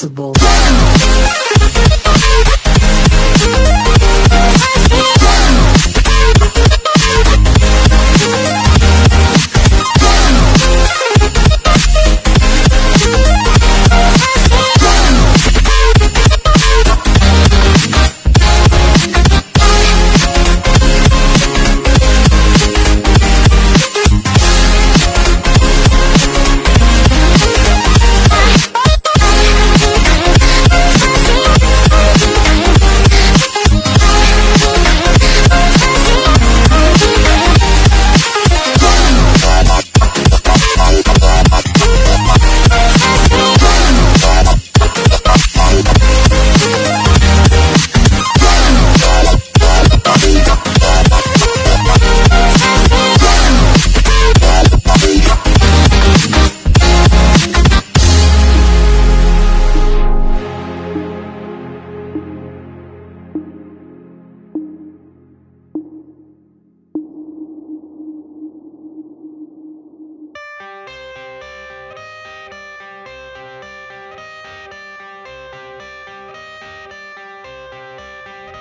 impossible.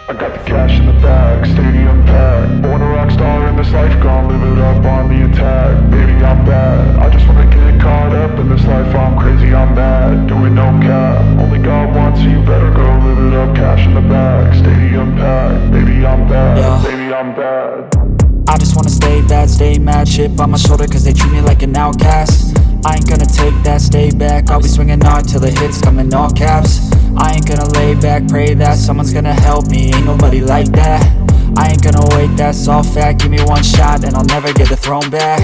I got the cash in the bag, stadium packed. Born a rock star in this life, gon' live it up on the attack. Baby, I'm bad, I just wanna get caught up in this life. I'm crazy, I'm mad, doing no cap. Only God wants you, better go live it up. Cash in the bag, stadium packed. Baby, I'm bad, yeah. Baby, I'm bad. I just wanna stay bad, stay mad. Chip on my shoulder cause they treat me like an outcast. I ain't gonna take that, stay back. I'll be swinging hard till the hits come in all caps. I ain't gonna lay back, pray that someone's gonna help me. Ain't nobody like that. I ain't gonna wait, that's all fact. Give me one shot and I'll never get the throne back.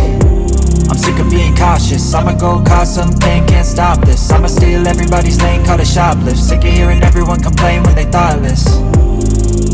I'm sick of being cautious, I'ma go cause some pain, can't stop this. I'ma steal everybody's lane, call it shoplift. Sick of hearing everyone complain when they thoughtless.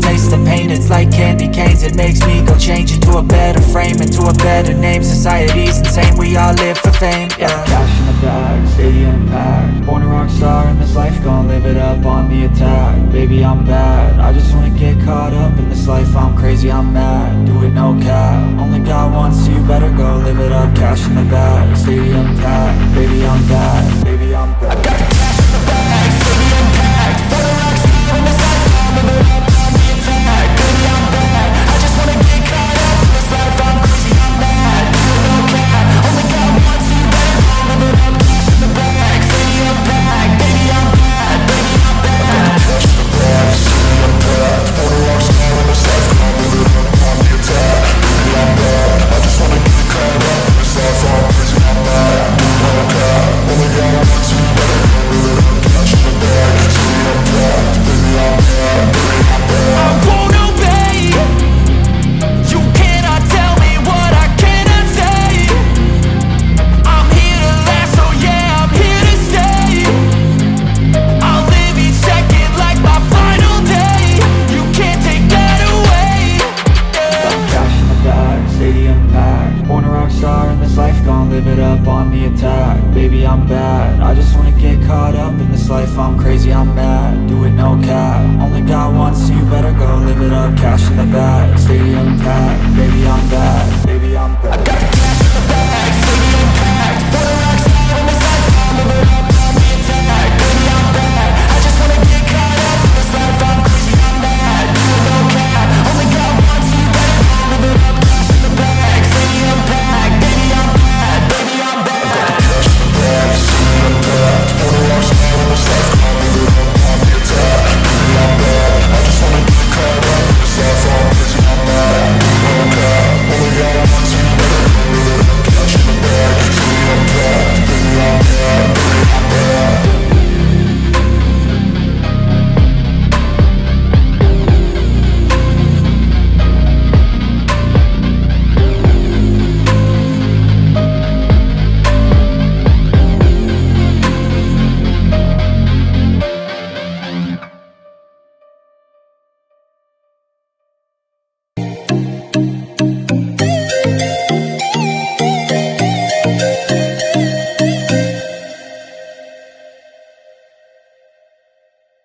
Taste the pain, it's like candy canes. It makes me go change into a better frame, into a better name. Society's insane, we all live for fame, yeah. Cash in the bag, stadium packed. Born a rock star in this life, gon' live it up on the attack. Baby, I'm bad, I just wanna get caught up in this life. I'm crazy, I'm mad, do it no cap. Only God wants you, better go live it up. Cash in the bag, stadium packed. Baby, I'm bad, baby, I'm bad. I got the cash in the bag, stadium packed. Born a rock star in this life, gon' live it up on the attack. Baby, I'm bad, I just wanna get caught up in this life. I'm crazy, I'm mad, do it no cap. Only God wants you, better go live it up. Cash in the bag, stadium packed. Baby, I'm bad, baby, I'm bad. Cash in the bag, stadium packed. Born a rock star in this life, gon' live it up on the attack. Baby, I'm bad, I just wanna get caught up in this life. I'm crazy, I'm mad, do it no cap. Only God wants you, better go live it up. Cash in the bag, stadium packed. Baby, I'm bad, baby, I'm bad. I won't obey. You cannot tell me what I cannot say. I'm here to last, so yeah, I'm here to stay. I'll live each second like my final day. You can't take that away, yeah. Cash in the bag, stadium packed. Born a rock star in this life, gon' live it up on the attack. Baby, I'm bad, I just wanna get caught up in this life. I'm crazy, I'm mad, do it no cap. Only God wants you, better go live it up. Cash in the bag, stadium packed. Baby, I'm bad.